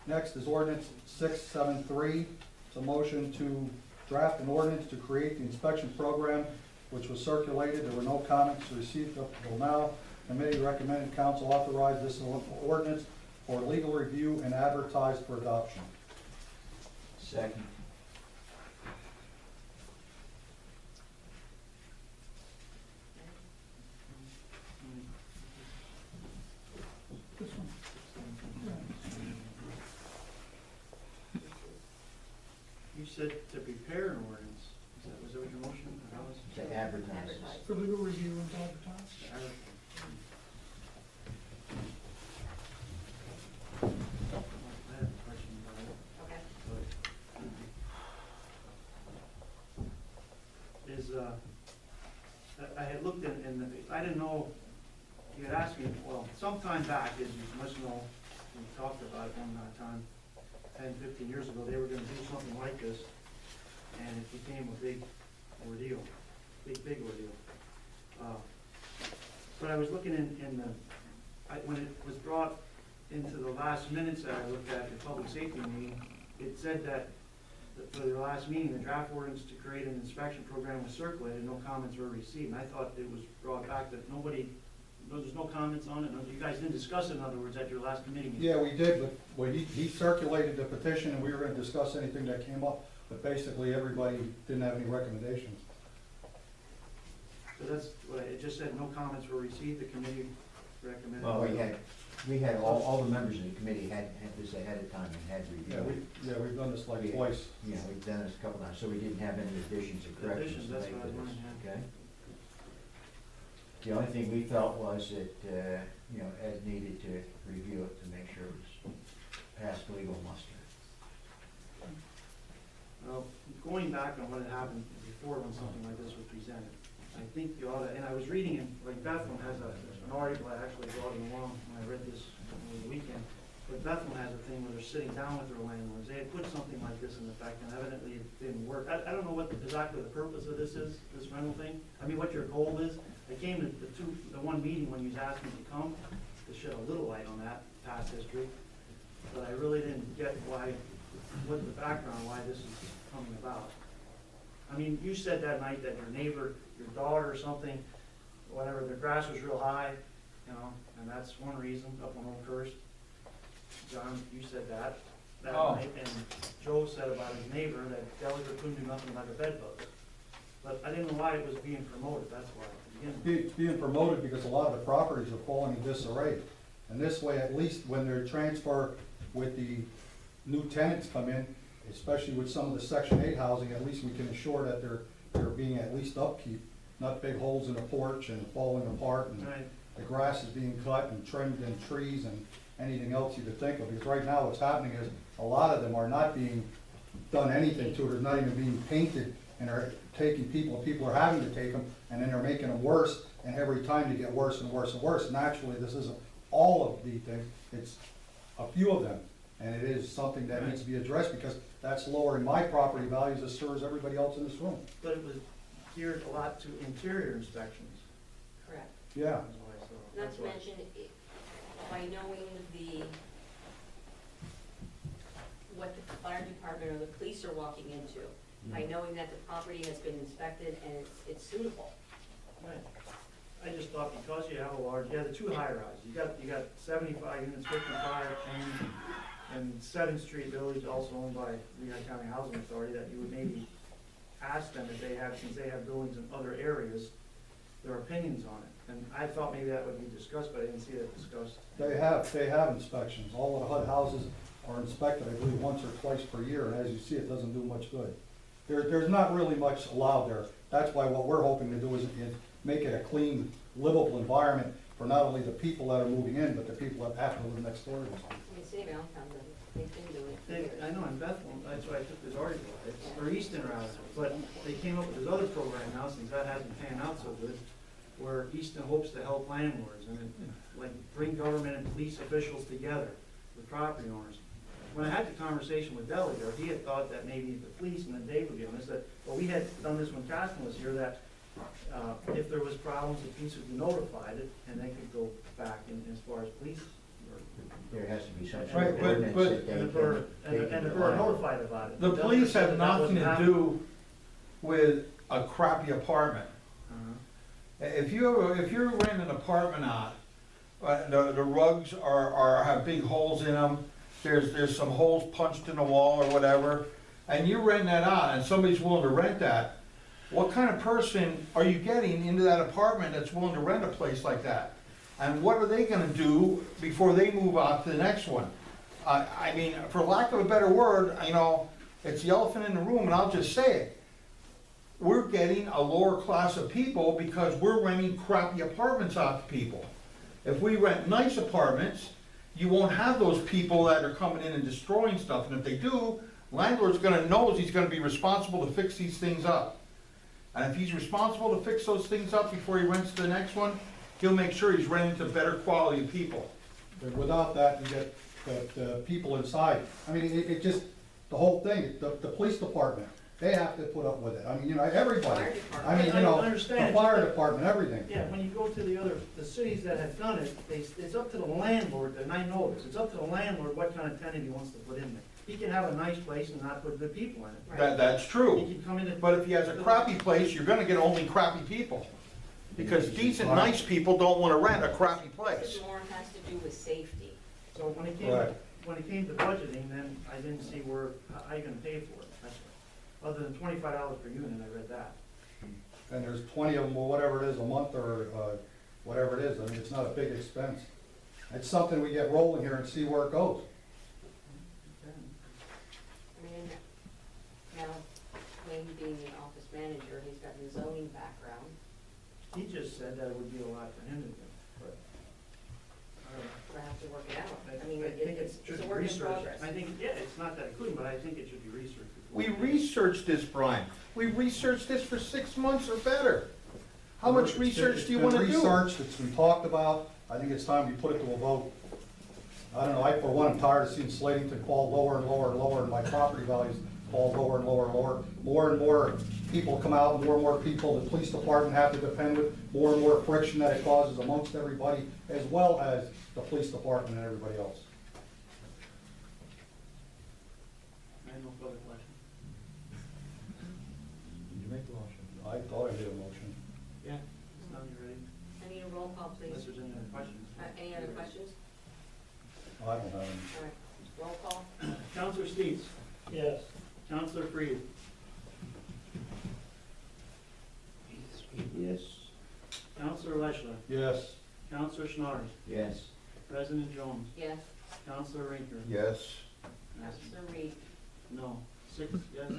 Next is ordinance 673. It's a motion to draft an ordinance to create the inspection program, which was circulated. There were no comments received up until now. Committee recommended council authorize this ordinance for legal review and advertise for adoption. Second. You said to prepare an ordinance. Was that what your motion was? To advertise. For legal review and to advertise. To advertise. I have a question about it. Okay. Is, I had looked in I didn't know, you had asked me, well, sometime back, as you must know, we talked about it one time, 10, 15 years ago, they were gonna do something like this, and it became a big ordeal, big ordeal. But I was looking in the, when it was brought into the last minutes that I looked at, the public safety meeting, it said that for the last meeting, the draft ordinance to create an inspection program was circulated, no comments were received. And I thought it was brought back that there's no comments on it. You guys didn't discuss it, in other words, at your last committee meeting. Yeah, we did, but he circulated the petition and we were going to discuss anything that came up, but basically everybody didn't have any recommendations. So that's what it just said, no comments were received, the committee recommended. Well, we had all the members of the committee had this ahead of time and had reviewed. We've done this like twice. Yeah, we've done this a couple times, so we didn't have any additions or corrections Additions, to that's make what I to was this. wondering, Okay. The only thing we felt was that, Ed needed to review it to make sure it was passed legal muster. Well, going back on what had happened before when something like this was presented, I think you ought to, and I was reading in, like Bethlehem has an article I actually brought it along when I read this over the weekend, but Bethlehem has a thing where they're sitting down with their landlords. They had put something like this in effect, and evidently it didn't work. I don't know what exactly the purpose of this is, this rental thing. I mean, what your goal is. I came to the one meeting when you was asking me to come to shed a little light on that past history, but I really didn't get what the background, why this is coming about. I mean, you said that night that your neighbor, your daughter or something, whatever, the grass was real high, and that's one reason, up on Old Hurst. John, you said that night, and Joe said about his neighbor that Gallagher couldn't do nothing about the bed bugs. But I didn't know why it was being promoted, that's why. It's being promoted because a lot of the properties are falling in disarray. And this way, at least when they're transferred with the new tenants come in, especially with some of the Section 8 housing, at least we can assure that they're being at least upkeep, not big holes in the porch and falling apart, and Right. the grass is being cut and trimmed, and trees and anything else you could think of. Because right now what's happening is a lot of them are not being done anything to it, they're not even being painted, and are taking people are having to take them, and then they're making them worse, and every time they get worse and worse and worse. Naturally, this isn't all of the things, it's a few of them. And it is something that needs to be addressed, because that's lowering my property values as sure as everybody else in this room. But it was geared a lot to interior inspections. Correct. Yeah. That's why I saw- Not that's to why. mention, by knowing what the fire department or the police are walking into, by knowing that the property has been inspected and it's suitable. Right. I just thought because you have the two high rises, you got 75 units, 55, and 7th Street Village, also owned by Lehigh County Housing Authority, that you would maybe ask them if they have, since they have buildings in other areas, their opinions on it. And I thought maybe that would be discussed, but I didn't see that discussed. They have inspections. All of the HUD houses are inspected, I believe, once or twice per year, and as you see, it doesn't do much good. There's not really much allowed there. That's why what we're hoping to do is make it a clean, livable environment for not only the people that are moving in, but the people that have to live next door to them. I mean, City of Allentown, they've been doing it for years. I know in Bethlehem, that's why I took this article, or Easton rather, but they came up with this other program now, since that hasn't panned out so good, where Easton hopes to help landlords and like bring government and police officials together with property owners. When I had the conversation with Gallagher, he had thought that maybe the police and then Dave would be on this, that, well, we had done this when Caston was here, that if there was problems, the police would be notified, and they could go back in as far as police or there has to be some Right, sort of but- ordinance but- that they And can, if we're, they and can if we're rely on. notified about it. The It police doesn't- have that nothing wasn't to happening. do with a crappy apartment. Uh-huh. If you rent an apartment out, the rugs have big holes in them, there's some holes punched in the wall or whatever, and you rent that out, and somebody's willing to rent that, what kind of person are you getting into that apartment that's willing to rent a place like that? And what are they gonna do before they move out to the next one? I mean, for lack of a better word, you know, it's the elephant in the room, and I'll just say it. We're getting a lower class of people because we're renting crappy apartments out to people. If we rent nice apartments, you won't have those people that are coming in and destroying stuff, and if they do, landlord's gonna know he's gonna be responsible to fix these things up. And if he's responsible to fix those things up before he rents the next one, he'll make sure he's renting to better quality people. But without that, you get the people inside. I mean, it just, the whole thing, the police department, they have to put up with it. I mean, you know, everybody. Fire department. I mean, you I know, understand. the fire department, everything. Yeah, when you go to the cities that have done it, it's up to the landlord, and I know this, it's up to the landlord what kind of tenant he wants to put in there. He can have a nice place and not put good people in it. Right. That's true. He can come in and. But if he has a crappy place, you're gonna get only crappy people. Because decent, nice people don't wanna rent a crappy This place. more has to do with safety. So when it Right. came to budgeting, then I didn't see how you gonna pay for it. That's- Other than $25 per unit, I read that. And there's 20 of them, or whatever it is, a month, or whatever it is. I mean, it's not a big expense. It's something we get rolling here and see where it goes. I mean, now, Wayne being the office manager, he's got the zoning background. He just said that it would be a lot for him to do, but. We'll have to work it out. I I mean, think it it's should a be work in researched. progress. I think, yeah, it's not that it couldn't, but I think it should be researched. before We do it. researched this, Brian. We researched this for 6 months or better. How much research do you wanna It's been do? researched, it's been talked about. I think it's time we put it to a vote. I don't know, I for one am tired of seeing Slatington fall lower and lower and lower, and my property values fall lower and lower and lower. More and more people come out, more and more people, the police department have to depend with, more and more friction that it causes amongst everybody, as well as the police department and everybody else. I have no further questions. Did you make the motion? I thought I did a motion. Yeah, it's not you ready, I need a roll call, please. unless there's any other questions. Any other questions? I don't have any. All right, roll call. Counselor Steves? Yes. Counselor Freed? Yes. Counselor Wechsler? Yes. Counselor Schnarr? Yes. President Jones? Yes. Counselor Rinker? Yes. Counselor Reed. No. 6 yes,